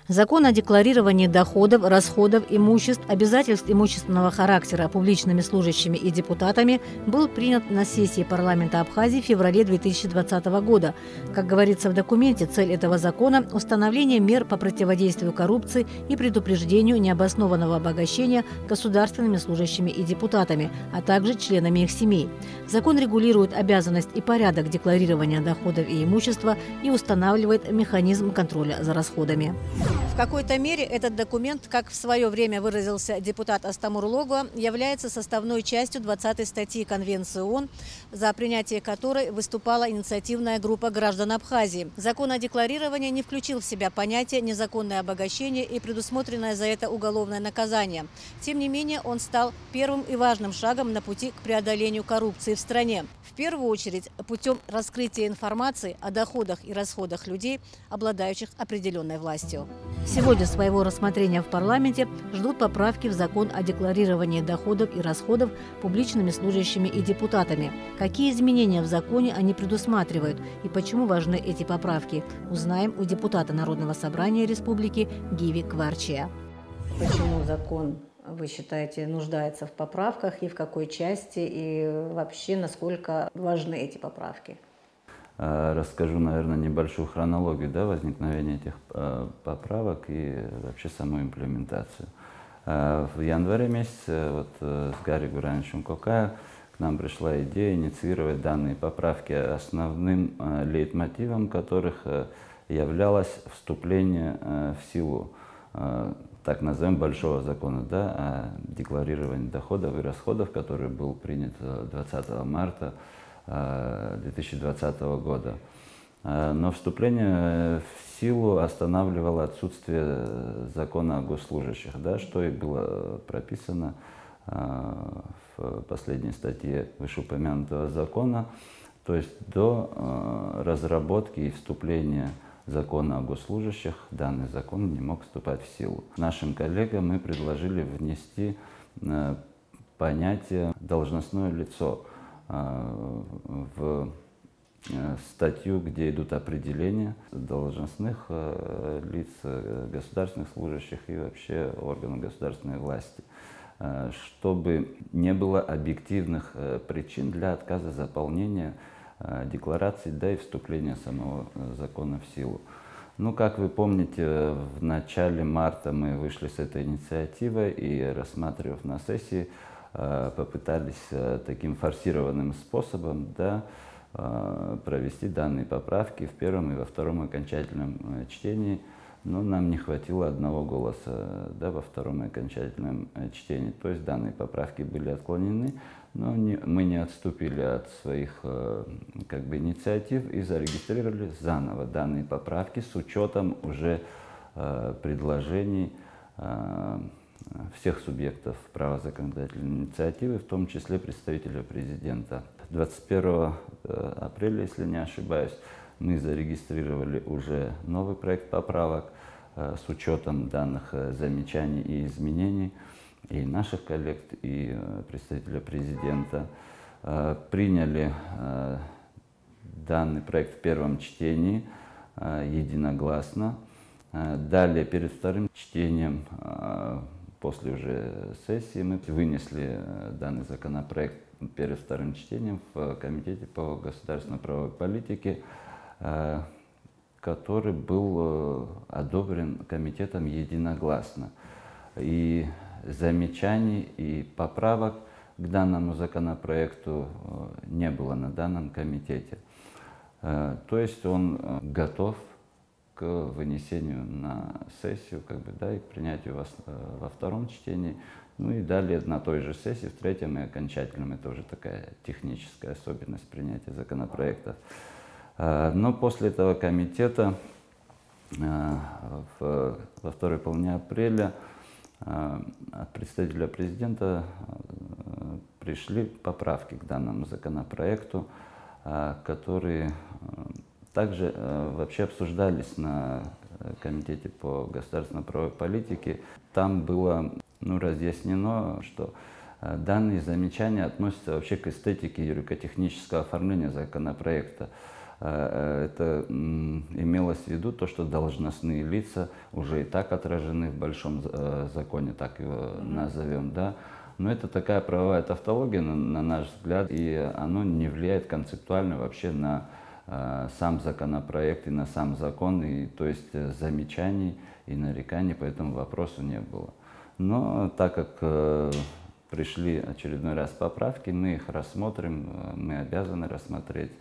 Закон о декларировании доходов, расходов, имуществ, обязательств имущественного характера публичными служащими и депутатами был принят на сессии парламента Абхазии в феврале 2020 года. Как говорится в документе, цель этого закона – установление мер по противодействию коррупции и предупреждению необоснованного обогащения государственными служащими и депутатами, а также членами их семей. Закон регулирует обязанность и порядок декларирования доходов и имущества и устанавливает механизм контроля за расходами. В какой-то мере этот документ, как в свое время выразился депутат Астамур Логуа, является составной частью 20-й статьи Конвенции ООН, за принятие которой выступала инициативная группа граждан Абхазии. Закон о декларировании не включил в себя понятие «незаконное обогащение» и предусмотренное за это уголовное наказание. Тем не менее, он стал первым и важным шагом на пути к преодолению коррупции в стране. В первую очередь, путем раскрытия информации о доходах и расходах людей, обладающих определенной властью. Сегодня своего рассмотрения в парламенте ждут поправки в закон о декларировании доходов и расходов публичными служащими и депутатами. Какие изменения в законе они предусматривают и почему важны эти поправки, узнаем у депутата Народного собрания Республики Гиви Кварчия. Почему закон, вы считаете, нуждается в поправках и в какой части, и вообще насколько важны эти поправки? Расскажу, наверное, небольшую хронологию возникновения этих поправок и вообще саму имплементацию. В январе месяце с Гарри Гурановичем Кокая к нам пришла идея инициировать данные поправки, основным лейтмотивом которых являлось вступление в силу, так назовем, большого закона о декларировании доходов и расходов, который был принят 20 марта 2020 года. Но вступление в силу останавливало отсутствие закона о госслужащих, что и было прописано в последней статье вышеупомянутого закона, то есть до разработки и вступления закона о госслужащих данный закон не мог вступать в силу. Нашим коллегам мы предложили внести понятие «должностное лицо» в статью, где идут определения должностных лиц, государственных служащих и вообще органов государственной власти, чтобы не было объективных причин для отказа заполнения декларации, и вступления самого закона в силу. Как вы помните, в начале марта мы вышли с этой инициативой и, рассматривав на сессии, попытались таким форсированным способом провести данные поправки в первом и во втором окончательном чтении, но нам не хватило одного голоса во втором окончательном чтении. То есть данные поправки были отклонены, но мы не отступили от своих инициатив и зарегистрировали заново данные поправки с учетом уже предложений всех субъектов права законодательной инициативы, в том числе представителя президента. 21 апреля, если не ошибаюсь, мы зарегистрировали уже новый проект поправок с учетом данных замечаний и изменений и наших коллег, и представителя президента. Приняли данный проект в первом чтении единогласно. Далее, перед вторым чтением, после уже сессии, мы вынесли данный законопроект перед вторым чтением в Комитете по государственно-правовой политике, который был одобрен комитетом единогласно. И замечаний и поправок к данному законопроекту не было на данном комитете. То есть он готов к вынесению на сессию, и к принятию во втором чтении. И далее на той же сессии, в третьем и окончательном. Это уже такая техническая особенность принятия законопроектов. Но после этого комитета во второй половине апреля от представителя президента пришли поправки к данному законопроекту, которые также вообще обсуждались на Комитете по государственно-правовой политике. Там было разъяснено, что данные замечания относятся вообще к эстетике юрико-технического оформления законопроекта. это имелось в виду то, что должностные лица уже и так отражены в большом законе, так его назовем, да. Но это такая правовая тавтология, на наш взгляд, и оно не влияет концептуально вообще на сам законопроект и на сам закон, и то есть замечаний и нареканий по этому вопросу не было. Но так как пришли очередной раз поправки, мы их рассмотрим, мы обязаны рассмотреть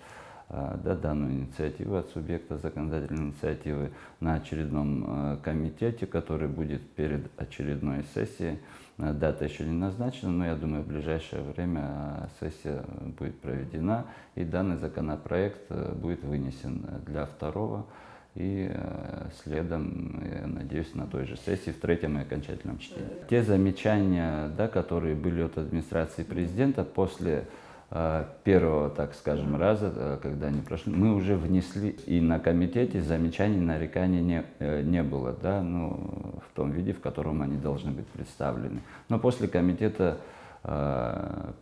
данную инициативу от субъекта законодательной инициативы на очередном комитете, который будет перед очередной сессией. Дата еще не назначена, но я думаю, в ближайшее время сессия будет проведена, и данный законопроект будет вынесен для второго и следом, я надеюсь, на той же сессии, в третьем и окончательном чтении. Те замечания, которые были от администрации президента после первого, так скажем, раза, когда они прошли, мы уже внесли, и на комитете замечаний, нареканий не было, в том виде, в котором они должны быть представлены. Но после комитета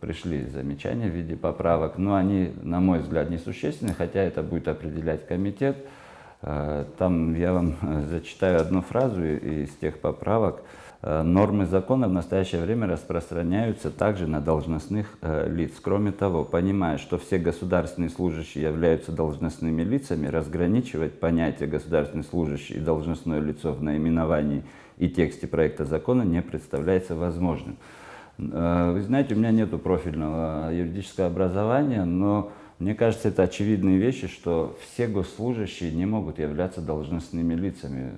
пришли замечания в виде поправок, но они, на мой взгляд, несущественны, хотя это будет определять комитет. Там я вам зачитаю одну фразу из тех поправок. Нормы закона в настоящее время распространяются также на должностных лиц. Кроме того, понимая, что все государственные служащие являются должностными лицами, разграничивать понятия государственный служащий и должностное лицо в наименовании и тексте проекта закона не представляется возможным. Вы знаете, у меня нет профильного юридического образования, но мне кажется, это очевидные вещи, что все госслужащие не могут являться должностными лицами,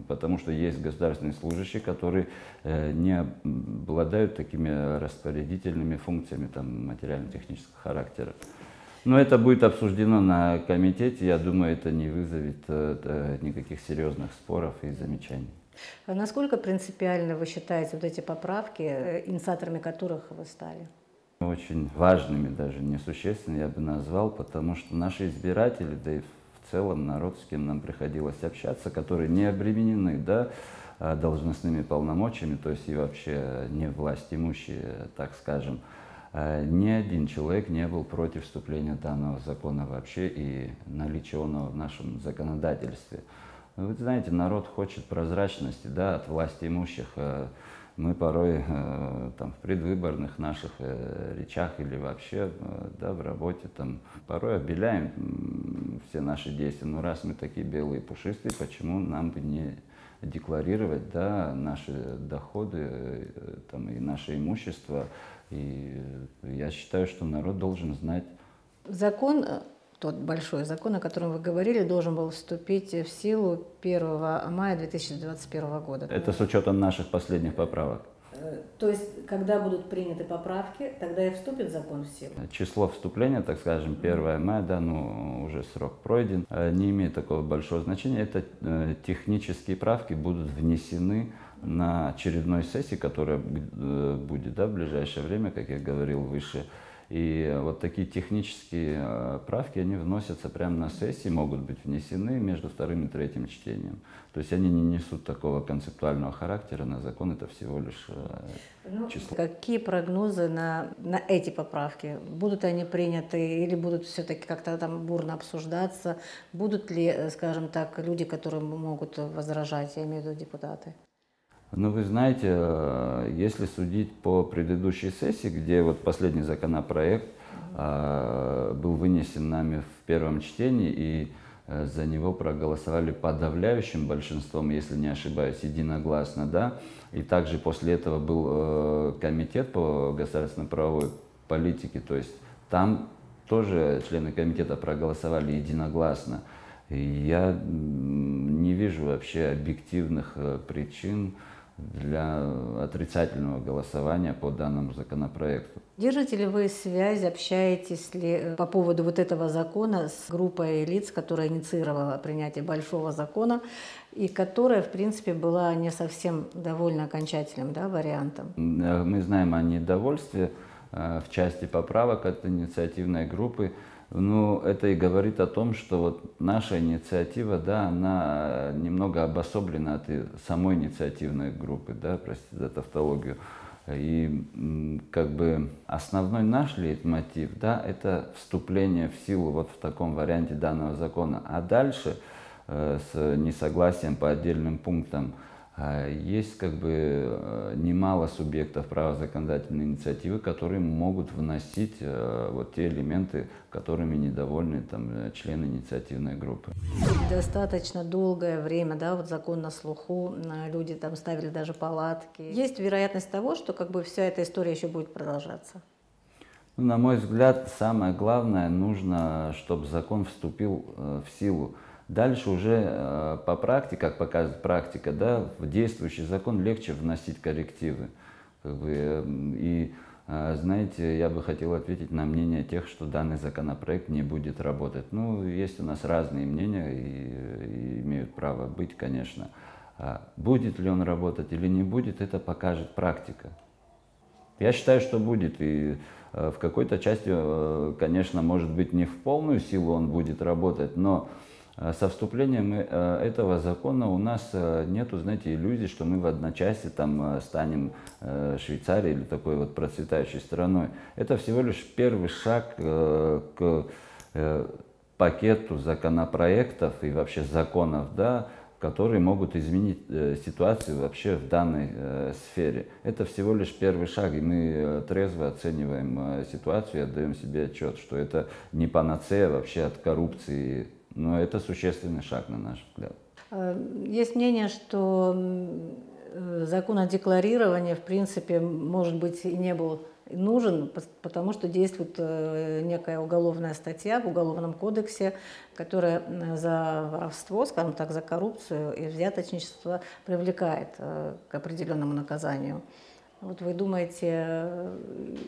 потому что есть государственные служащие, которые не обладают такими распорядительными функциями материально-технического характера. Но это будет обсуждено на комитете, я думаю, это не вызовет никаких серьезных споров и замечаний. А насколько принципиально вы считаете вот эти поправки, инициаторами которых вы стали? Очень важными, даже несущественными, я бы назвал, потому что наши избиратели, да и в целом народ, с кем нам приходилось общаться, которые не обременены должностными полномочиями, то есть и вообще не власть имущие, так скажем, ни один человек не был против вступления данного закона вообще и наличия его в нашем законодательстве. Вы знаете, народ хочет прозрачности от власти имущих. Мы порой в предвыборных наших речах или вообще в работе порой обеляем все наши действия. Но раз мы такие белые и пушистые, почему нам бы не декларировать наши доходы и наше имущество? И я считаю, что народ должен знать. Закон, тот большой закон, о котором вы говорили, должен был вступить в силу 1 мая 2021 года. Это с учетом наших последних поправок. То есть, когда будут приняты поправки, тогда и вступит закон в силу? Число вступления, так скажем, 1 мая, уже срок пройден, не имеет такого большого значения. Это технические правки будут внесены на очередной сессии, которая будет в ближайшее время, как я говорил выше. И вот такие технические правки, они вносятся прямо на сессии, могут быть внесены между вторым и третьим чтением. То есть они не несут такого концептуального характера, на закон это всего лишь число. Какие прогнозы на эти поправки? Будут они приняты или будут все-таки как-то бурно обсуждаться? Будут ли, скажем так, люди, которые могут возражать, я имею в виду депутаты? Вы знаете, если судить по предыдущей сессии, где последний законопроект был вынесен нами в первом чтении, и за него проголосовали подавляющим большинством, если не ошибаюсь, единогласно, и также после этого был комитет по государственно-правовой политике, то есть там тоже члены комитета проголосовали единогласно. И я не вижу вообще объективных причин для отрицательного голосования по данному законопроекту. Держите ли вы связь, общаетесь ли по поводу этого закона с группой лиц, которая инициировала принятие большого закона и которая, в принципе, была не совсем довольна окончательным вариантом? Мы знаем о недовольстве в части поправок от инициативной группы. Это и говорит о том, что наша инициатива, она немного обособлена от самой инициативной группы, простите за тавтологию. И как бы основной наш лейтмотив, да, это вступление в силу вот в таком варианте данного закона. А дальше с несогласием по отдельным пунктам есть как бы немало субъектов права законодательной инициативы, которые могут вносить вот те элементы, которыми недовольны там члены инициативной группы. Достаточно долгое время, да, вот закон на слуху, люди там ставили даже палатки. Есть вероятность того, что как бы вся эта история еще будет продолжаться? Ну, на мой взгляд, самое главное, нужно, чтобы закон вступил в силу. Дальше уже по практике, как показывает практика, да, в действующий закон легче вносить коррективы. Как бы, и знаете, я бы хотел ответить на мнение тех, что данный законопроект не будет работать. Ну, есть у нас разные мнения и имеют право быть, конечно. Будет ли он работать или не будет, это покажет практика. Я считаю, что будет. И в какой-то части, конечно, может быть, не в полную силу он будет работать, но со вступлением этого закона у нас нету, знаете, иллюзий, что мы в одночасье там станем Швейцарией или такой вот процветающей страной. Это всего лишь первый шаг к пакету законопроектов и вообще законов, да, которые могут изменить ситуацию вообще в данной сфере. Это всего лишь первый шаг, и мы трезво оцениваем ситуацию и отдаем себе отчет, что это не панацея вообще от коррупции. Но это существенный шаг, на наш взгляд. Есть мнение, что закон о декларировании, в принципе, может быть, и не был нужен, потому что действует некая уголовная статья в Уголовном кодексе, которая за воровство, скажем так, за коррупцию и взяточничество привлекает к определенному наказанию. Вот вы думаете,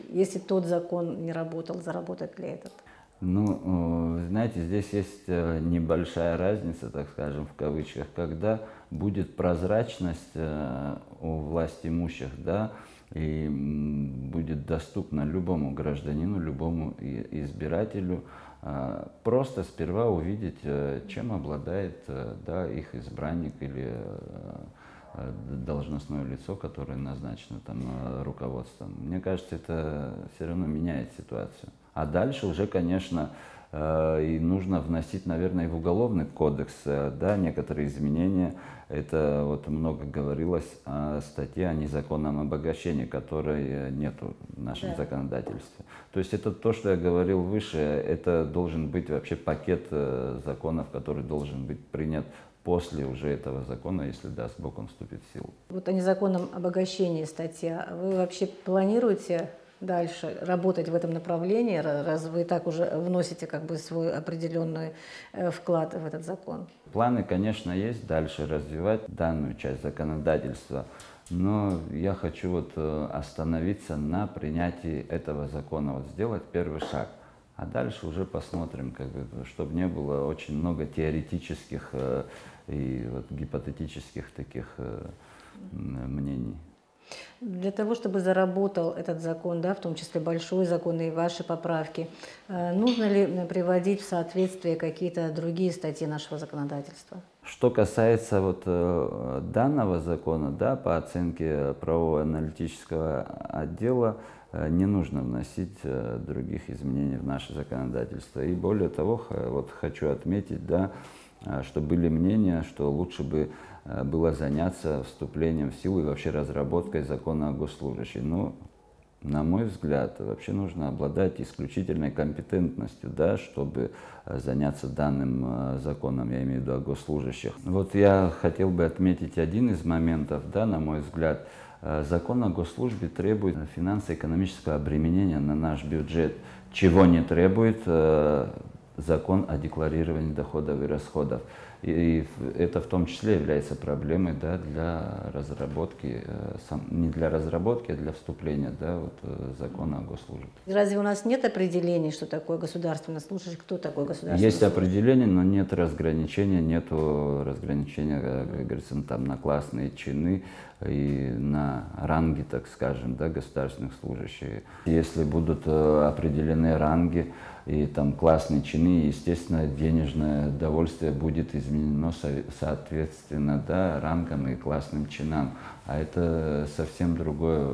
если тот закон не работал, заработает ли этот? Ну, знаете, здесь есть небольшая разница, так скажем, в кавычках, когда будет прозрачность у властимущих, да, и будет доступно любому гражданину, любому избирателю просто сперва увидеть, чем обладает, да, их избранник или должностное лицо, которое назначено там руководством. Мне кажется, это все равно меняет ситуацию. А дальше уже, конечно, и нужно вносить, наверное, и в Уголовный кодекс, да, некоторые изменения. Это вот много говорилось о статье о незаконном обогащении, которой нету в нашем законодательстве. То есть это то, что я говорил выше, это должен быть вообще пакет законов, который должен быть принят после уже этого закона, если, даст Бог, он вступит в силу. Вот о незаконном обогащении статья. Вы вообще планируете дальше работать в этом направлении, раз вы и так уже вносите как бы свой определенный вклад в этот закон? Планы, конечно, есть дальше развивать данную часть законодательства, но я хочу вот остановиться на принятии этого закона, вот сделать первый шаг. А дальше уже посмотрим, как бы, чтобы не было очень много теоретических и вот гипотетических таких мнений. Для того, чтобы заработал этот закон, да, в том числе большой закон и ваши поправки, нужно ли приводить в соответствие какие-то другие статьи нашего законодательства? Что касается вот данного закона, да, по оценке правового аналитического отдела, не нужно вносить других изменений в наше законодательство. И более того, вот хочу отметить, да, что были мнения, что лучше бы было заняться вступлением в силу и вообще разработкой закона о госслужащих. Но, на мой взгляд, вообще нужно обладать исключительной компетентностью, да, чтобы заняться данным законом, я имею в виду о госслужащих. Вот я хотел бы отметить один из моментов, да, на мой взгляд. Закон о госслужбе требует финансово-экономического обременения на наш бюджет, чего не требует закон о декларировании доходов и расходов. И это в том числе является проблемой, да, для разработки, не для разработки, а для вступления, да, вот, закона о госслужбе. Разве у нас нет определений, что такое государственный служащий, кто такой государственный Есть служащий? определение, но нет разграничения, нету разграничения, как говорится, там, на классные чины и на ранги, так скажем, да, государственных служащих. Если будут определены ранги и там классные чины, естественно, денежное довольствие будет из изменено соответственно, да, рангам и классным чинам. А это совсем другое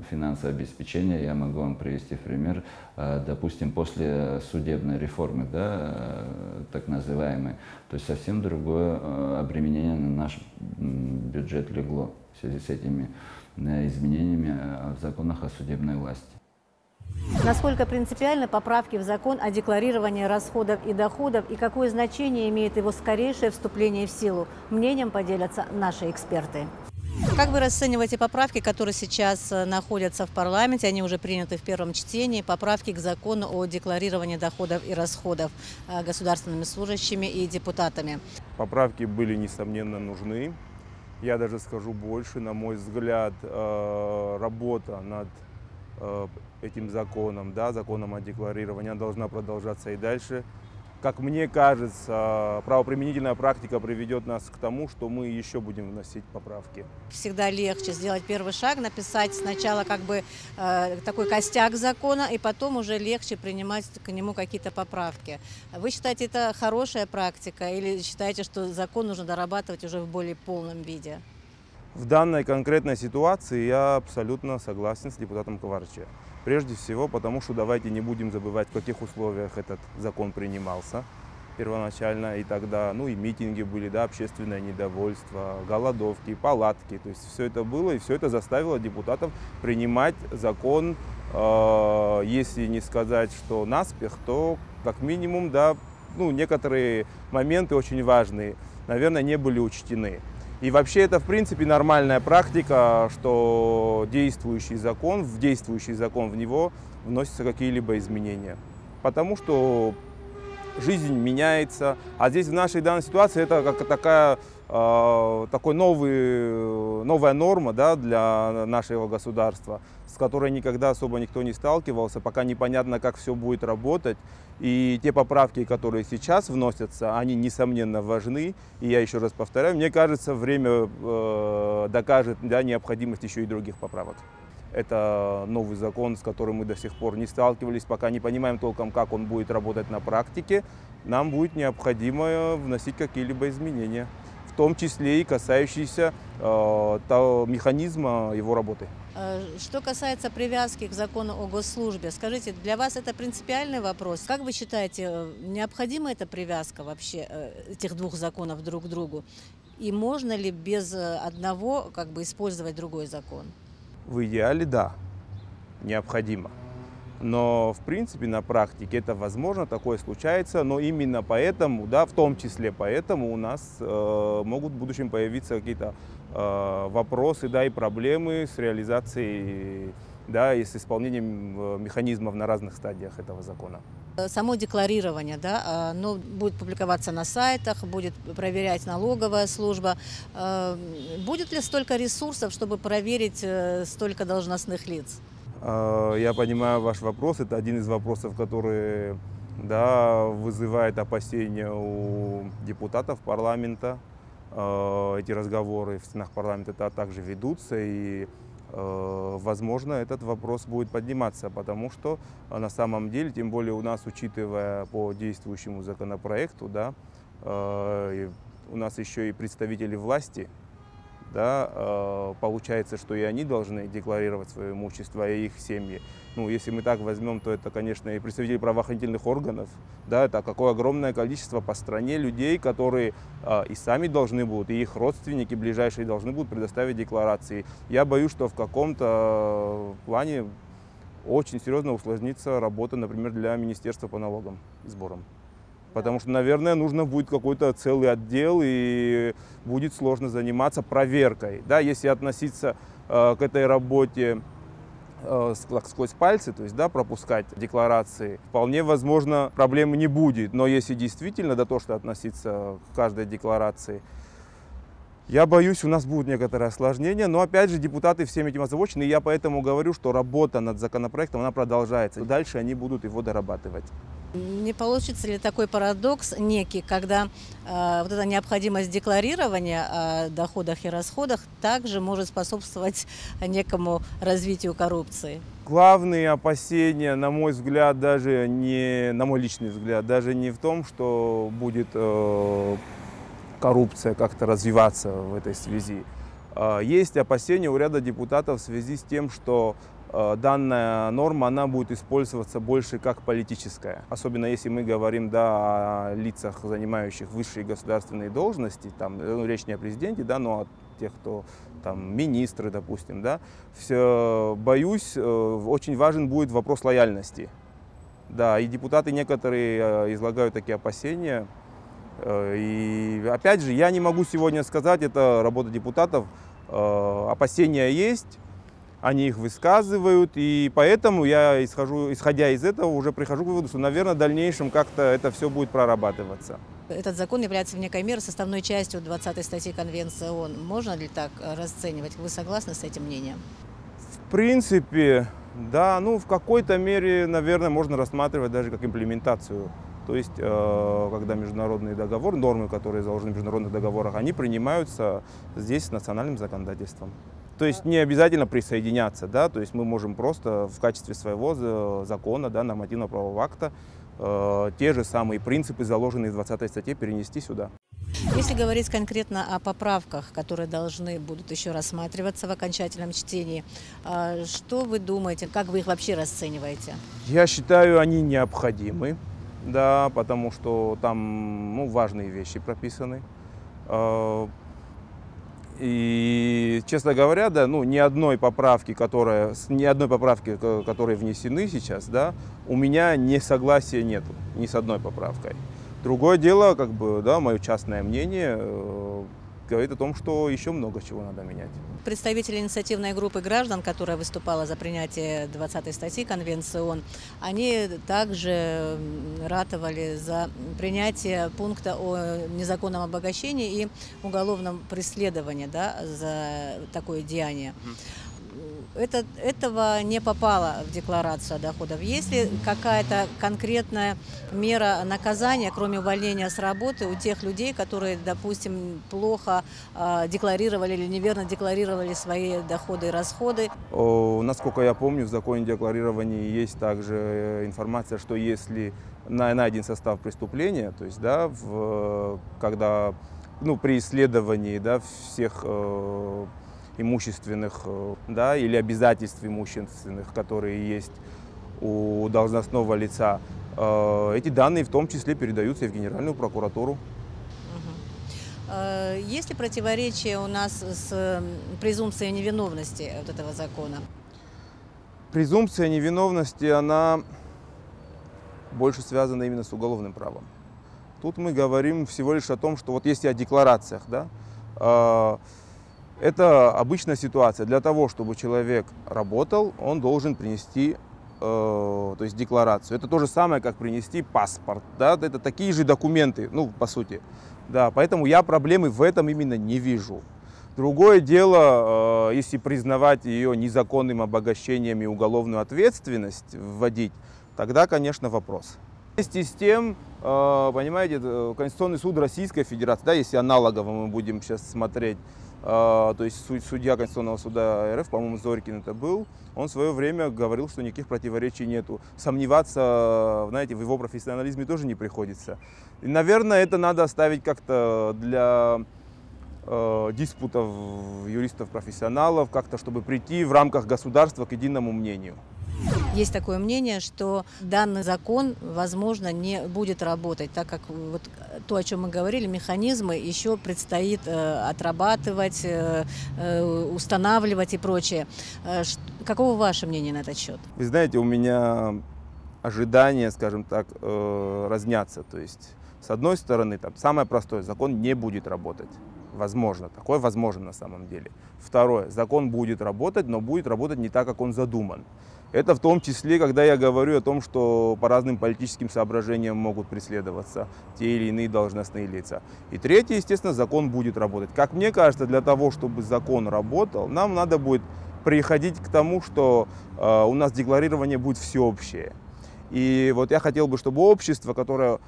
финансовое обеспечение. Я могу вам привести пример. Допустим, после судебной реформы, да, так называемой, то есть совсем другое обременение на наш бюджет легло в связи с этими изменениями в законах о судебной власти. Насколько принципиальны поправки в закон о декларировании расходов и доходов и какое значение имеет его скорейшее вступление в силу? Мнением поделятся наши эксперты. Как вы расцениваете поправки, которые сейчас находятся в парламенте, они уже приняты в первом чтении, поправки к закону о декларировании доходов и расходов государственными служащими и депутатами? Поправки были, несомненно, нужны. Я даже скажу больше, на мой взгляд, работа над этим законом, да, законом о декларировании, она должна продолжаться и дальше. Как мне кажется, правоприменительная практика приведет нас к тому, что мы еще будем вносить поправки. Всегда легче сделать первый шаг, написать сначала как бы такой костяк закона, и потом уже легче принимать к нему какие-то поправки. Вы считаете, это хорошая практика или считаете, что закон нужно дорабатывать уже в более полном виде? В данной конкретной ситуации я абсолютно согласен с депутатом Кварче. Прежде всего, потому что давайте не будем забывать, в каких условиях этот закон принимался первоначально. И тогда, ну и митинги были, да, общественное недовольство, голодовки, палатки. То есть все это было, и все это заставило депутатов принимать закон, если не сказать, что наспех, то как минимум, да, ну, некоторые моменты очень важные, наверное, не были учтены. И вообще это, в принципе, нормальная практика, что в действующий закон в него вносятся какие-либо изменения. Потому что жизнь меняется, а здесь в нашей данной ситуации это как такая новая норма, да, для нашего государства, с которой никогда особо никто не сталкивался, пока непонятно, как все будет работать. И те поправки, которые сейчас вносятся, они, несомненно, важны. И я еще раз повторяю, мне кажется, время докажет, да, необходимость еще и других поправок. Это новый закон, с которым мы до сих пор не сталкивались, пока не понимаем толком, как он будет работать на практике. Нам будет необходимо вносить какие-либо изменения, в том числе и касающиеся механизма его работы. Что касается привязки к закону о госслужбе, скажите, для вас это принципиальный вопрос? Как вы считаете, необходима эта привязка вообще этих двух законов друг к другу? И можно ли без одного как бы использовать другой закон? В идеале, да, необходимо. Но, в принципе, на практике это возможно, такое случается. Но именно поэтому, да, в том числе поэтому у нас могут в будущем появиться какие-то вопросы, да, и проблемы с реализацией, да, и с исполнением механизмов на разных стадиях этого закона. Само декларирование, да, оно будет публиковаться на сайтах, будет проверять налоговая служба. Будет ли столько ресурсов, чтобы проверить столько должностных лиц? Я понимаю ваш вопрос. Это один из вопросов, который, да, вызывает опасения у депутатов парламента. Эти разговоры в стенах парламента также ведутся, и, возможно, этот вопрос будет подниматься, потому что на самом деле, тем более у нас, учитывая по действующему законопроекту, да, у нас еще и представители власти, да, получается, что и они должны декларировать свое имущество и их семьи. Ну, если мы так возьмем, то это, конечно, и представители правоохранительных органов, да, это какое огромное количество по стране людей, которые и сами должны будут, и их родственники ближайшие должны будут предоставить декларации. Я боюсь, что в каком-то плане очень серьезно усложнится работа, например, для Министерства по налогам и сборам. Потому что, наверное, нужно будет какой-то целый отдел, и будет сложно заниматься проверкой. Да, если относиться к этой работе сквозь пальцы, то есть, да, пропускать декларации, вполне возможно, проблем не будет. Но если действительно дотошно относиться к каждой декларации, я боюсь, у нас будут некоторые осложнения. Но, опять же, депутаты всем этим озабочены, и я поэтому говорю, что работа над законопроектом, она продолжается. Дальше они будут его дорабатывать. Не получится ли такой парадокс некий, когда вот эта необходимость декларирования о доходах и расходах также может способствовать некому развитию коррупции? Главные опасения, на мой взгляд, даже не, на мой личный взгляд, даже не в том, что будет коррупция как-то развиваться в этой связи. Есть опасения у ряда депутатов в связи с тем, что данная норма она будет использоваться больше как политическая. Особенно если мы говорим о лицах, занимающих высшие государственные должности, там, речь не о президенте, но о тех, кто там, министры, допустим. Боюсь, очень важен будет вопрос лояльности. И депутаты некоторые излагают такие опасения. И опять же, я не могу сегодня сказать, это работа депутатов, опасения есть, они их высказывают, и поэтому я, исходя из этого, уже прихожу к выводу, что, наверное, в дальнейшем как-то это все будет прорабатываться. Этот закон является в некой мере составной частью 20-й статьи Конвенции ООН. Можно ли так расценивать? Вы согласны с этим мнением? В принципе, да, в какой-то мере, наверное, можно рассматривать даже как имплементацию. То есть, когда международные договоры, нормы, которые заложены в международных договорах, они принимаются здесь с национальным законодательством. То есть не обязательно присоединяться, то есть мы можем просто в качестве своего закона, нормативно-правового акта, те же самые принципы, заложенные в 20-й статье, перенести сюда. Если говорить конкретно о поправках, которые должны будут еще рассматриваться в окончательном чтении, что вы думаете, как вы их вообще расцениваете? Я считаю, они необходимы, потому что там важные вещи прописаны. И, честно говоря, ни одной поправки, которые внесены сейчас, у меня несогласия нету ни с одной поправкой. Другое дело, мое частное мнение говорит о том, что еще много чего надо менять. Представители инициативной группы граждан, которая выступала за принятие 20-й статьи Конвенции ООН, они также ратовали за принятие пункта о незаконном обогащении и уголовном преследовании за такое деяние. Этого не попало в декларацию о доходах. Есть ли какая-то конкретная мера наказания, кроме увольнения с работы, у тех людей, которые, допустим, плохо декларировали или неверно декларировали свои доходы и расходы? Насколько я помню, в законе о декларировании есть также информация, что если найден состав преступления, то есть когда при исследовании всех имущественных или обязательств имущественных, которые есть у должностного лица, эти данные в том числе передаются и в Генеральную прокуратуру. Есть ли противоречие у нас с презумпцией невиновности этого закона? Презумпция невиновности, она больше связана именно с уголовным правом. Тут мы говорим всего лишь о том, что если о декларациях, это обычная ситуация. Для того, чтобы человек работал, он должен принести декларацию. Это то же самое, как принести паспорт. Это такие же документы, по сути. Поэтому я проблемы в этом именно не вижу. Другое дело, если признавать ее незаконным обогащением и уголовную ответственность вводить, тогда, конечно, вопрос. Вместе с тем, понимаете, Конституционный суд Российской Федерации, если аналогово мы будем сейчас смотреть, то есть судья Конституционного суда РФ, по-моему, Зорькин это был, он в свое время говорил, что никаких противоречий нету. Сомневаться, в его профессионализме тоже не приходится. И, наверное, это надо оставить как-то для диспутов юристов-профессионалов, как-то, чтобы прийти в рамках государства к единому мнению. Есть такое мнение, что данный закон, возможно, не будет работать, так как то, о чем мы говорили, механизмы еще предстоит отрабатывать, устанавливать и прочее. Каково ваше мнение на этот счет? Вы знаете, у меня ожидания, скажем так, разнятся. То есть, с одной стороны, самое простое, закон не будет работать. Возможно, такое возможно на самом деле. Второе, закон будет работать, но будет работать не так, как он задуман. Это в том числе, когда я говорю о том, что по разным политическим соображениям могут преследоваться те или иные должностные лица. И третье, естественно, закон будет работать. Как мне кажется, для того, чтобы закон работал, нам надо будет приходить к тому, что у нас декларирование будет всеобщее. И я хотел бы, чтобы общество, которое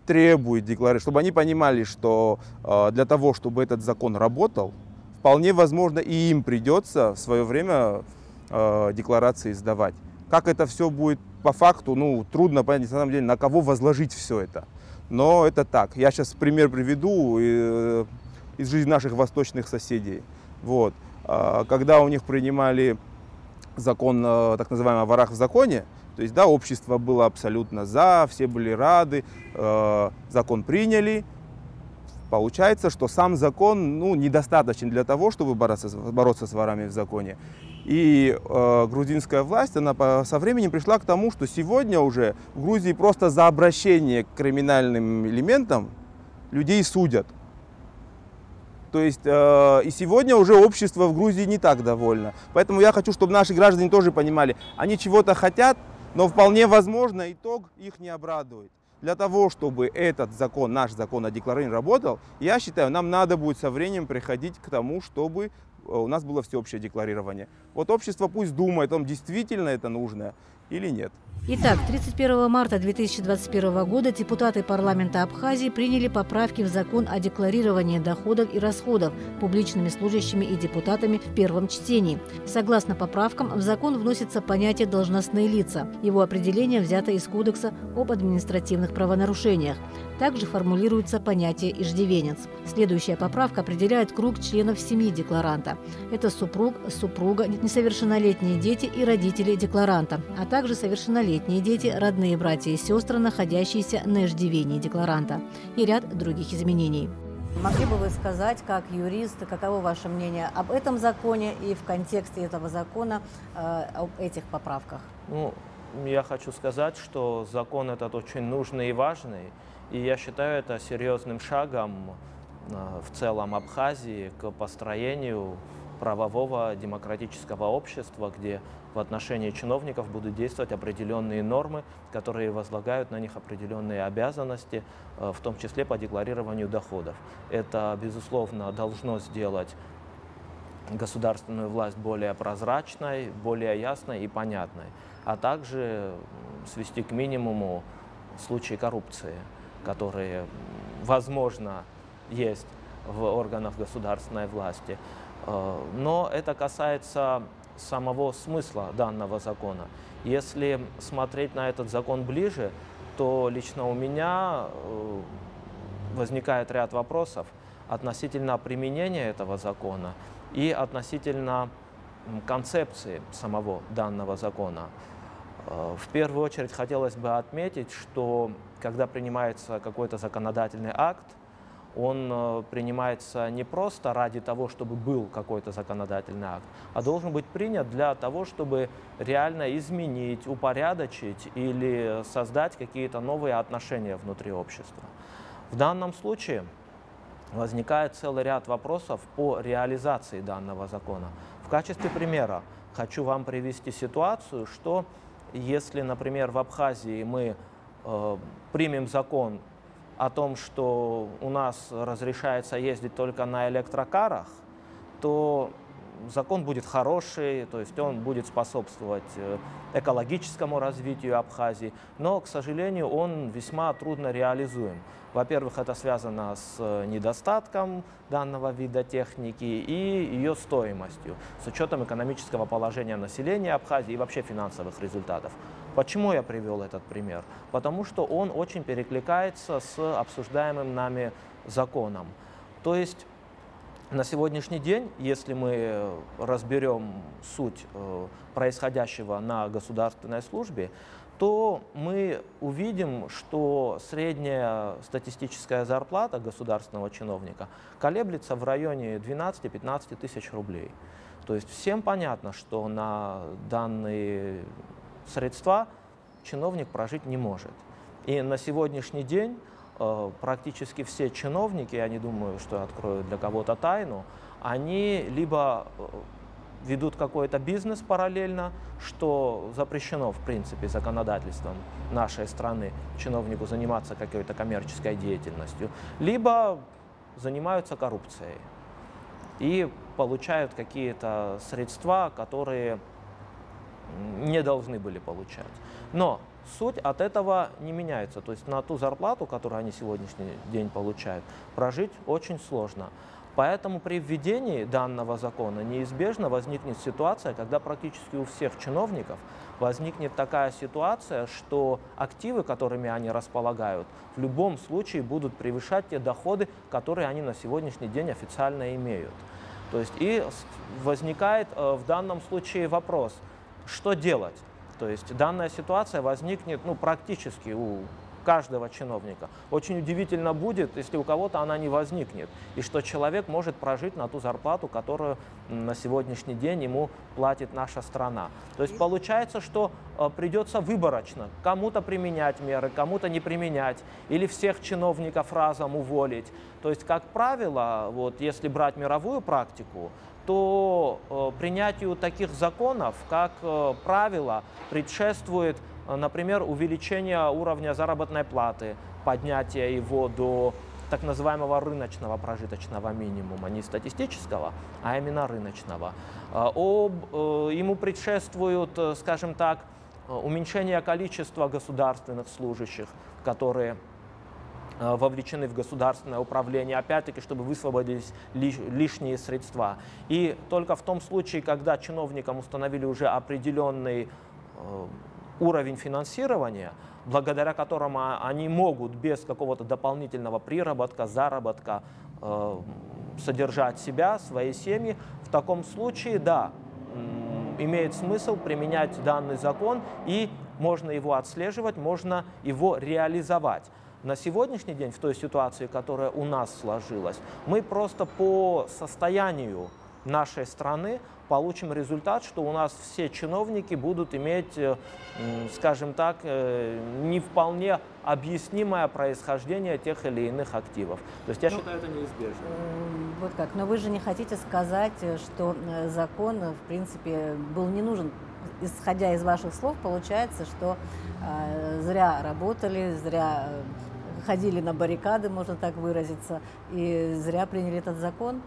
требует декларировать, чтобы они понимали, что для того, чтобы этот закон работал, вполне возможно и им придется в свое время декларации сдавать. Как это все будет по факту, трудно понять, на самом деле, на кого возложить все это. но это так. Я сейчас пример приведу из жизни наших восточных соседей. Вот. Когда у них принимали закон, так называемый, о ворах в законе, то есть, да, общество было абсолютно за, все были рады, закон приняли. Получается, что сам закон, ну, недостаточен для того, чтобы бороться с ворами в законе. И грузинская власть, она со временем пришла к тому, что сегодня уже в Грузии просто за обращение к криминальным элементам людей судят. То есть и сегодня уже общество в Грузии не так довольно. Поэтому я хочу, чтобы наши граждане тоже понимали, они чего-то хотят, но вполне возможно итог их не обрадует. Для того, чтобы этот закон, наш закон о декларировании работал, я считаю, нам надо будет со временем приходить к тому, чтобы у нас было всеобщее декларирование. Вот общество пусть думает, действительно это нужно или нет. Итак, 31 марта 2021 года депутаты парламента Абхазии приняли поправки в закон о декларировании доходов и расходов публичными служащими и депутатами в первом чтении. Согласно поправкам, в закон вносится понятие «должностные лица». Его определение взято из Кодекса об административных правонарушениях. Также формулируется понятие «иждивенец». Следующая поправка определяет круг членов семьи декларанта. Это супруг, супруга, несовершеннолетние дети и родители декларанта, а также совершеннолетние дети, родные братья и сестры, находящиеся на иждивении декларанта, и ряд других изменений. Могли бы вы сказать, как юрист, каково ваше мнение об этом законе и в контексте этого закона об этих поправках? Ну, я хочу сказать, что закон этот очень нужный и важный, и я считаю это серьезным шагом в целом Абхазии к построению правового демократического общества, где в отношении чиновников будут действовать определенные нормы, которые возлагают на них определенные обязанности, в том числе по декларированию доходов. Это, безусловно, должно сделать государственную власть более прозрачной, более ясной и понятной, а также свести к минимуму случаи коррупции, которые, возможно, есть в органах государственной власти. Но это касается самого смысла данного закона. Если смотреть на этот закон ближе, то лично у меня возникает ряд вопросов относительно применения этого закона и относительно концепции самого данного закона. В первую очередь хотелось бы отметить, что когда принимается какой-то законодательный акт, он принимается не просто ради того, чтобы был какой-то законодательный акт, а должен быть принят для того, чтобы реально изменить, упорядочить или создать какие-то новые отношения внутри общества. В данном случае возникает целый ряд вопросов по реализации данного закона. В качестве примера хочу вам привести ситуацию, что если, например, в Абхазии мы примем закон о том, что у нас разрешается ездить только на электрокарах, то закон будет хороший, то есть он будет способствовать экологическому развитию Абхазии, но, к сожалению, он весьма трудно реализуем. Во-первых, это связано с недостатком данного вида техники и ее стоимостью, с учетом экономического положения населения Абхазии и вообще финансовых результатов. Почему я привел этот пример? Потому что он очень перекликается с обсуждаемым нами законом. То есть на сегодняшний день, если мы разберем суть происходящего на государственной службе, то мы увидим, что средняя статистическая зарплата государственного чиновника колеблется в районе 12-15 тысяч рублей. То есть всем понятно, что на данные средства чиновник прожить не может. И на сегодняшний день практически все чиновники, я не думаю, что я открою для кого-то тайну, они либо ведут какой-то бизнес параллельно, что запрещено, в принципе, законодательством нашей страны чиновнику заниматься какой-то коммерческой деятельностью, либо занимаются коррупцией и получают какие-то средства, которые не должны были получать. Но суть от этого не меняется. То есть на ту зарплату, которую они сегодняшний день получают, прожить очень сложно. Поэтому при введении данного закона неизбежно возникнет ситуация, когда практически у всех чиновников возникнет такая ситуация, что активы, которыми они располагают, в любом случае будут превышать те доходы, которые они на сегодняшний день официально имеют. То есть и возникает в данном случае вопрос, что делать? То есть данная ситуация возникнет практически у каждого чиновника. Очень удивительно будет, если у кого-то она не возникнет, и что человек может прожить на ту зарплату, которую на сегодняшний день ему платит наша страна. То есть получается, что придется выборочно кому-то применять меры, кому-то не применять, или всех чиновников разом уволить. То есть, как правило, если брать мировую практику, то принятию таких законов, как правило, предшествует, например, увеличение уровня заработной платы, поднятие его до так называемого рыночного прожиточного минимума, не статистического, а именно рыночного. Ему предшествуют, скажем так, уменьшение количества государственных служащих, которые вовлечены в государственное управление, опять-таки, чтобы высвободились лишние средства. И только в том случае, когда чиновникам установили уже определенный уровень финансирования, благодаря которому они могут без какого-то дополнительного приработка, заработка содержать себя, свои семьи, в таком случае, да, имеет смысл применять данный закон, и можно его отслеживать, можно его реализовать. На сегодняшний день, в той ситуации, которая у нас сложилась, мы просто по состоянию нашей страны получим результат, что у нас все чиновники будут иметь, скажем так, не вполне объяснимое происхождение тех или иных активов. То есть я считаю, это неизбежно. Вот как. Но вы же не хотите сказать, что закон, в принципе, был не нужен. Исходя из ваших слов, получается, что зря работали, зря ходили на баррикады, можно так выразиться, и зря приняли этот закон?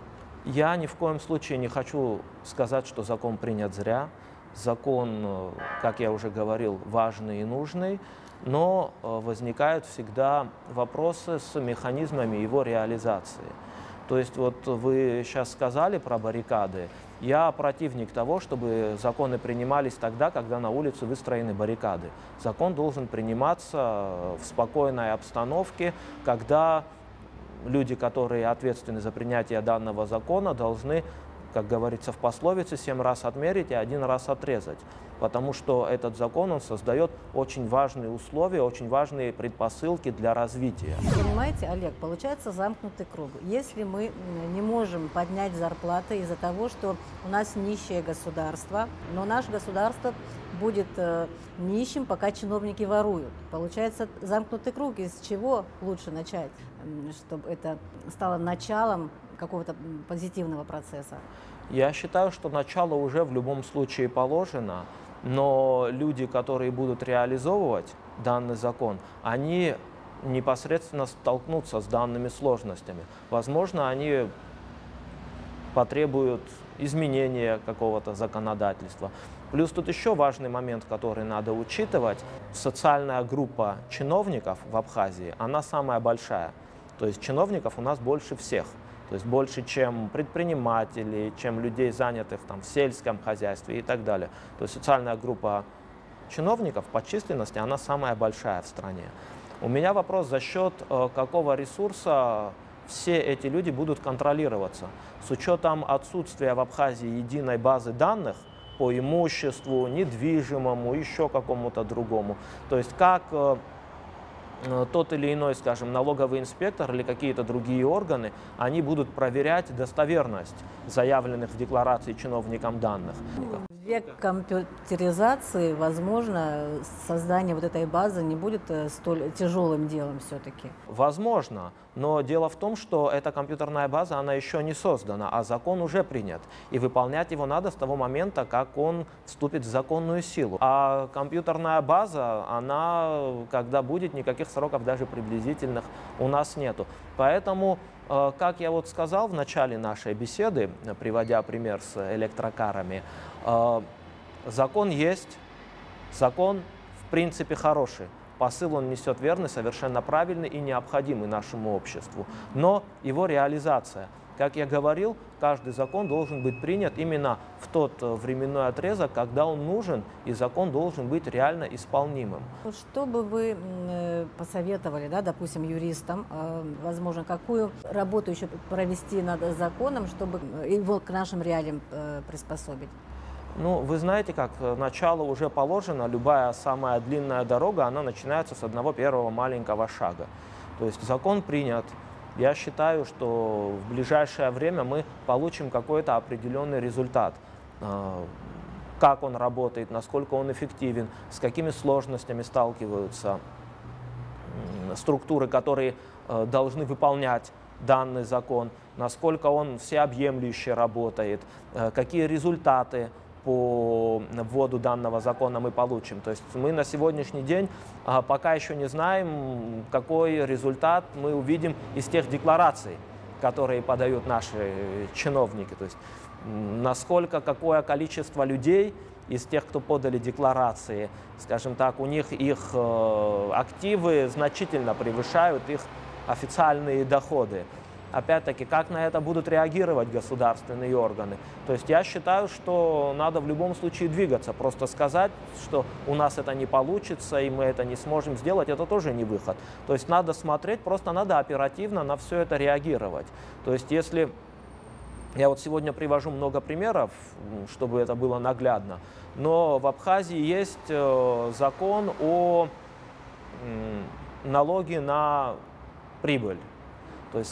Я ни в коем случае не хочу сказать, что закон принят зря. Закон, как я уже говорил, важный и нужный, но возникают всегда вопросы с механизмами его реализации. То есть вы сейчас сказали про баррикады. Я противник того, чтобы законы принимались тогда, когда на улице выстроены баррикады. Закон должен приниматься в спокойной обстановке, когда люди, которые ответственны за принятие данного закона, должны, как говорится в пословице, 7 раз отмерить и 1 раз отрезать. Потому что этот закон, он создает очень важные условия, очень важные предпосылки для развития. Понимаете, Олег, получается замкнутый круг. Если мы не можем поднять зарплаты из-за того, что у нас нищее государство, но наше государство будет нищим, пока чиновники воруют. Получается замкнутый круг. Из чего лучше начать, чтобы это стало началом какого-то позитивного процесса? Я считаю, что начало уже в любом случае положено, но люди, которые будут реализовывать данный закон, они непосредственно столкнутся с данными сложностями. Возможно, они потребуют изменения какого-то законодательства. Плюс тут еще важный момент, который надо учитывать. Социальная группа чиновников в Абхазии, она самая большая. То есть чиновников у нас больше всех. То есть больше, чем предпринимателей, чем людей, занятых в сельском хозяйстве и так далее. То есть социальная группа чиновников по численности, она самая большая в стране. У меня вопрос, за счет какого ресурса все эти люди будут контролироваться. С учетом отсутствия в Абхазии единой базы данных по имуществу, недвижимому, еще какому-то другому. То есть как тот или иной, скажем, налоговый инспектор или какие-то другие органы, они будут проверять достоверность заявленных в декларации чиновникам данных. В век компьютеризации, возможно, создание этой базы не будет столь тяжелым делом все-таки. Возможно, но дело в том, что эта компьютерная база, она еще не создана, а закон уже принят. И выполнять его надо с того момента, как он вступит в законную силу. А компьютерная база, она, когда будет, никаких сроков даже приблизительных у нас нету. Поэтому, как я сказал в начале нашей беседы, приводя пример с электрокарами, закон есть, закон в принципе хороший. Посыл он несет верный, совершенно правильный и необходимый нашему обществу. Но его реализация. как я говорил, каждый закон должен быть принят именно в тот временной отрезок, когда он нужен, и закон должен быть реально исполнимым. Что бы вы посоветовали, да, допустим, юристам, возможно, какую работу еще провести над законом, чтобы его к нашим реалиям приспособить? Ну, вы знаете, как начало уже положено, любая самая длинная дорога, она начинается с одного первого маленького шага. То есть закон принят. Я считаю, что в ближайшее время мы получим какой-то определенный результат. Как он работает, насколько он эффективен, с какими сложностями сталкиваются структуры, которые должны выполнять данный закон, насколько он всеобъемлюще работает, какие результаты по вводу данного закона мы получим. То есть мы на сегодняшний день пока еще не знаем, какой результат мы увидим из тех деклараций, которые подают наши чиновники. То есть насколько, какое количество людей из тех, кто подали декларации, скажем так, у них их активы значительно превышают их официальные доходы. Опять-таки, как на это будут реагировать государственные органы? То есть я считаю, что надо в любом случае двигаться. Просто сказать, что у нас это не получится и мы это не сможем сделать, это тоже не выход. То есть надо смотреть, просто надо оперативно на все это реагировать. То есть если... Я вот сегодня привожу много примеров, чтобы это было наглядно, но в Абхазии есть закон о налоге на прибыль. То есть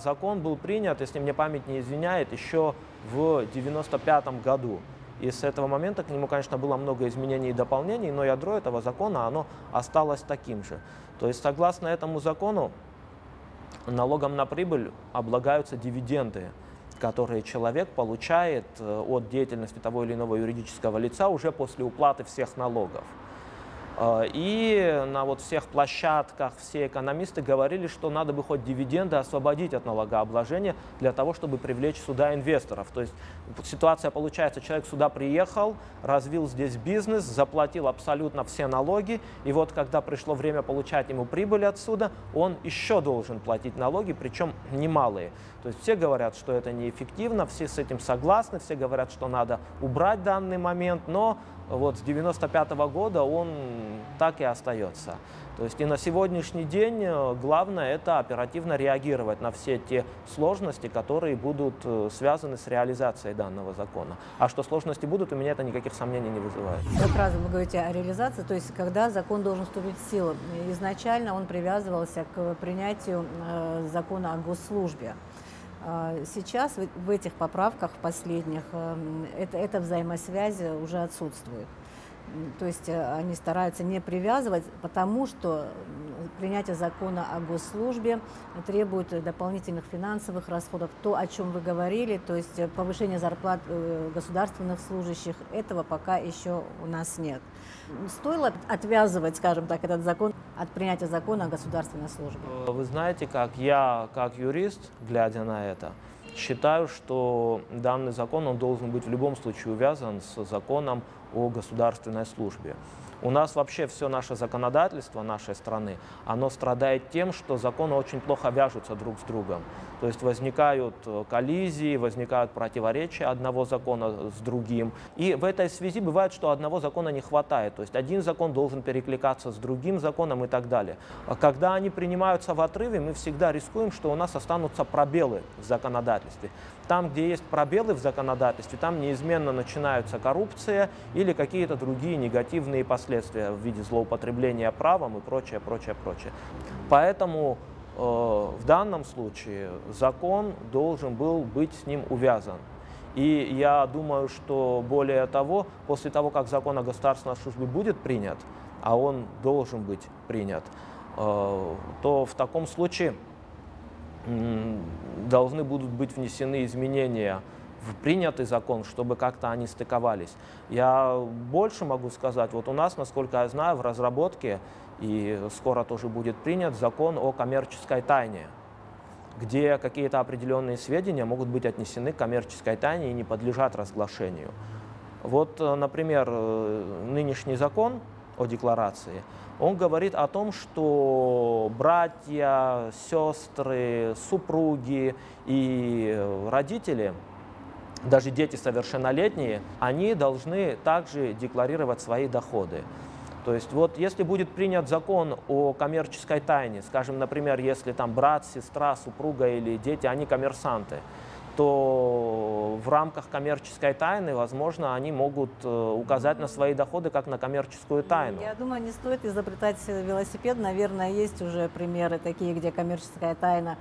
закон был принят, если мне память не изменяет, еще в 1995 году. И с этого момента к нему, конечно, было много изменений и дополнений, но ядро этого закона, оно осталось таким же. То есть согласно этому закону налогом на прибыль облагаются дивиденды, которые человек получает от деятельности того или иного юридического лица уже после уплаты всех налогов. И на вот всех площадках все экономисты говорили, что надо бы хоть дивиденды освободить от налогообложения для того, чтобы привлечь сюда инвесторов. То есть ситуация получается, человек сюда приехал, развил здесь бизнес, заплатил абсолютно все налоги, и вот когда пришло время получать ему прибыль отсюда, он еще должен платить налоги, причем немалые. То есть все говорят, что это неэффективно, все с этим согласны, все говорят, что надо убрать данный момент, но вот с 1995 года он так и остается. То есть и на сегодняшний день главное это оперативно реагировать на все те сложности, которые будут связаны с реализацией данного закона. А что сложности будут, у меня это никаких сомнений не вызывает. Как раз вы говорите о реализации, то есть когда закон должен вступить в силу. Изначально он привязывался к принятию закона о госслужбе. Сейчас в этих поправках, в последних, эта взаимосвязь уже отсутствует. То есть они стараются не привязывать, потому что принятие закона о госслужбе требует дополнительных финансовых расходов. То, о чем вы говорили, то есть повышение зарплат государственных служащих, этого пока еще у нас нет. Стоило отвязывать, скажем так, этот закон от принятия закона о государственной службе? Вы знаете, как я, как юрист, глядя на это, считаю, что данный закон он должен быть в любом случае увязан с законом о государственной службе. У нас вообще все наше законодательство нашей страны, оно страдает тем, что законы очень плохо вяжутся друг с другом. То есть возникают коллизии, возникают противоречия одного закона с другим. И в этой связи бывает, что одного закона не хватает. То есть один закон должен перекликаться с другим законом и так далее. А когда они принимаются в отрыве, мы всегда рискуем, что у нас останутся пробелы в законодательстве. Там, где есть пробелы в законодательстве, там неизменно начинается коррупция или какие-то другие негативные последствия в виде злоупотребления правом и прочее, прочее, прочее. Поэтому в данном случае закон должен был быть с ним увязан. И я думаю, что более того, после того, как закон о государственной службе будет принят, а он должен быть принят, то в таком случае должны будут быть внесены изменения в принятый закон, чтобы как-то они стыковались. Я больше могу сказать, вот у нас, насколько я знаю, в разработке, и скоро тоже будет принят закон о коммерческой тайне, где какие-то определенные сведения могут быть отнесены к коммерческой тайне и не подлежат разглашению. Вот, например, нынешний закон о декларации, он говорит о том, что братья, сестры, супруги и родители, даже дети совершеннолетние, они должны также декларировать свои доходы. То есть вот если будет принят закон о коммерческой тайне, скажем, например, если там брат, сестра, супруга или дети, они коммерсанты, то в рамках коммерческой тайны, возможно, они могут указать на свои доходы как на коммерческую тайну. Я думаю, не стоит изобретать велосипед. Наверное, есть уже примеры такие, где коммерческая тайна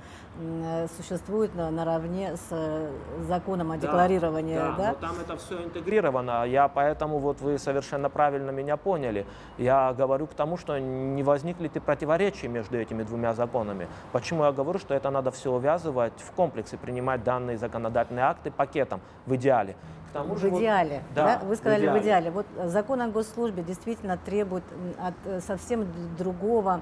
существует наравне с законом о декларировании. Да? Но там это все интегрировано. Поэтому вот вы совершенно правильно меня поняли. Я говорю к тому, что не возникли ли противоречия между этими двумя законами. Почему я говорю, что это надо все увязывать в комплексе, принимать данные законодательные акты пакетом в идеале. К тому же, в идеале, да, вы сказали в идеале. Вот закон о госслужбе действительно требует совсем другого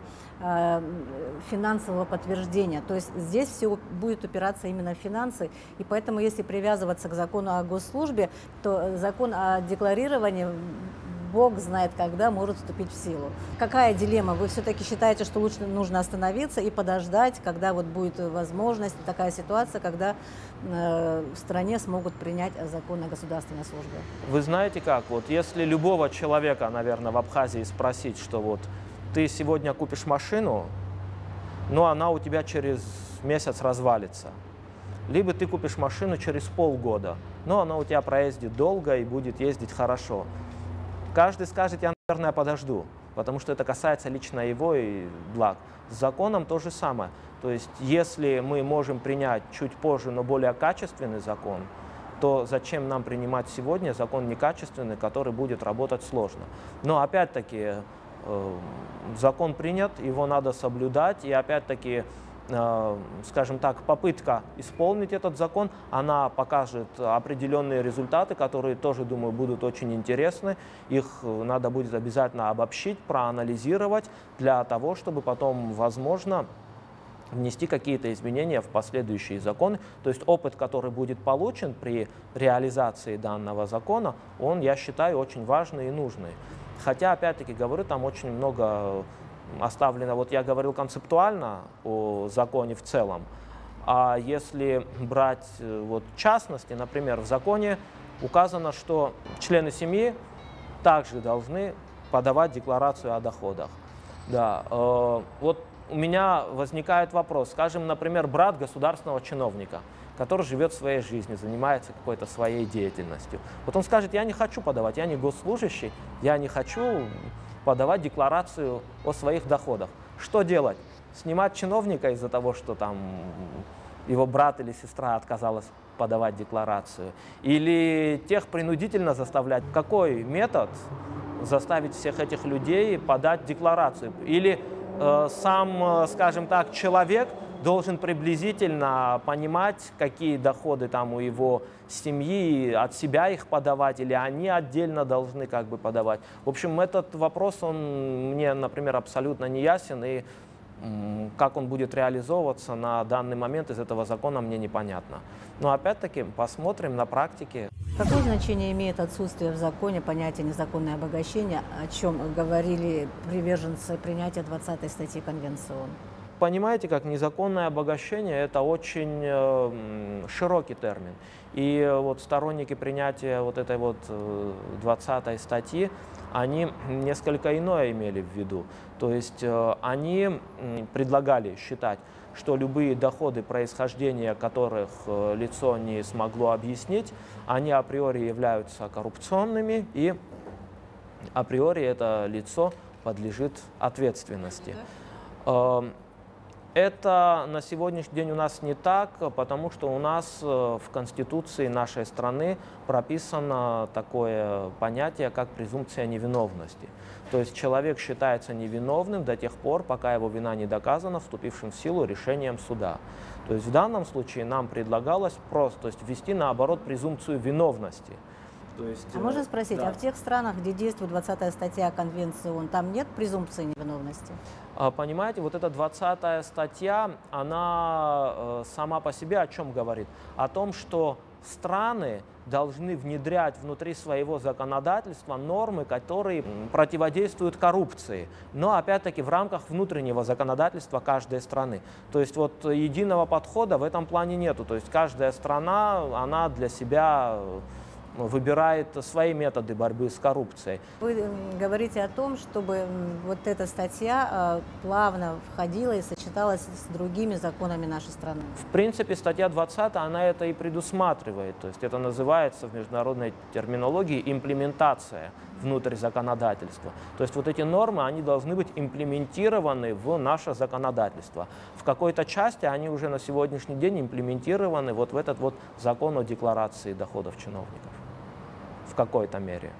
финансового подтверждения. То есть здесь все будет упираться именно в финансы, и поэтому если привязываться к закону о госслужбе, то закон о декларировании Бог знает, когда может вступить в силу. Какая дилемма? Вы все-таки считаете, что лучше нужно остановиться и подождать, когда вот будет возможность, такая ситуация, когда в стране смогут принять закон о государственной службе? Вы знаете как, вот если любого человека, наверное, в Абхазии спросить, что вот ты сегодня купишь машину, но она у тебя через месяц развалится. Либо ты купишь машину через полгода, но она у тебя проездит долго и будет ездить хорошо. Каждый скажет, я, наверное, подожду, потому что это касается лично его и благ. С законом то же самое. То есть, если мы можем принять чуть позже, но более качественный закон, то зачем нам принимать сегодня закон некачественный, который будет работать сложно? Но опять-таки, закон принят, его надо соблюдать, и опять-таки, скажем так, попытка исполнить этот закон, она покажет определенные результаты, которые тоже, думаю, будут очень интересны. Их надо будет обязательно обобщить, проанализировать для того, чтобы потом, возможно, внести какие-то изменения в последующие законы. То есть опыт, который будет получен при реализации данного закона, он, я считаю, очень важный и нужный. Хотя, опять-таки, говорю, там очень много оставлено, вот я говорил концептуально о законе в целом, а если брать вот частности, например, в законе указано, что члены семьи также должны подавать декларацию о доходах. Да, вот у меня возникает вопрос, скажем, например, брат государственного чиновника, который живет своей жизнью, занимается какой-то своей деятельностью. Вот он скажет, я не хочу подавать, я не госслужащий, я не хочу подавать декларацию о своих доходах. Что делать? Снимать чиновника из-за того, что там его брат или сестра отказалась подавать декларацию? Или тех принудительно заставлять? Какой метод заставить всех этих людей подать декларацию? Или сам, скажем так, человек должен приблизительно понимать, какие доходы там у его семьи, от себя их подавать, или они отдельно должны как бы подавать. В общем, этот вопрос, он мне, например, абсолютно не ясен, и как он будет реализовываться на данный момент из этого закона, мне непонятно. Но опять-таки посмотрим на практике. Какое значение имеет отсутствие в законе понятия незаконное обогащение, о чем говорили приверженцы принятия 20-й статьи Конвенции ООН? Понимаете, как незаконное обогащение – это очень широкий термин. И вот сторонники принятия вот этой вот 20-й статьи, они несколько иное имели в виду. То есть они предлагали считать, что любые доходы, происхождения которых лицо не смогло объяснить, они априори являются коррупционными, и априори это лицо подлежит ответственности. Это на сегодняшний день у нас не так, потому что у нас в Конституции нашей страны прописано такое понятие, как презумпция невиновности. То есть человек считается невиновным до тех пор, пока его вина не доказана вступившим в силу решением суда. То есть в данном случае нам предлагалось просто ввести, наоборот, презумпцию виновности. То есть, можно спросить, да. А в тех странах, где действует 20-я статья Конвенции ООН, там нет презумпции невиновности? Понимаете, вот эта 20-я статья, она сама по себе о чем говорит? О том, что страны должны внедрять внутри своего законодательства нормы, которые противодействуют коррупции, но опять-таки в рамках внутреннего законодательства каждой страны. То есть вот единого подхода в этом плане нету. То есть каждая страна, она для себя выбирает свои методы борьбы с коррупцией. Вы говорите о том, чтобы вот эта статья плавно входила и сочеталась с другими законами нашей страны. В принципе, статья 20, она это и предусматривает. То есть это называется в международной терминологии имплементация внутрь законодательства. То есть вот эти нормы, они должны быть имплементированы в наше законодательство. В какой-то части они уже на сегодняшний день имплементированы вот в этот вот закон о декларации доходов чиновников. В какой-то мере.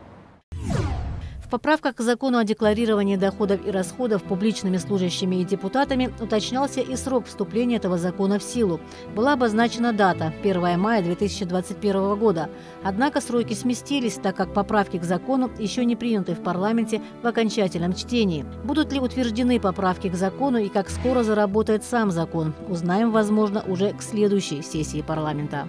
В поправках к закону о декларировании доходов и расходов публичными служащими и депутатами уточнялся и срок вступления этого закона в силу. Была обозначена дата – 1 мая 2021 года. Однако сроки сместились, так как поправки к закону еще не приняты в парламенте в окончательном чтении. Будут ли утверждены поправки к закону и как скоро заработает сам закон, узнаем, возможно, уже к следующей сессии парламента.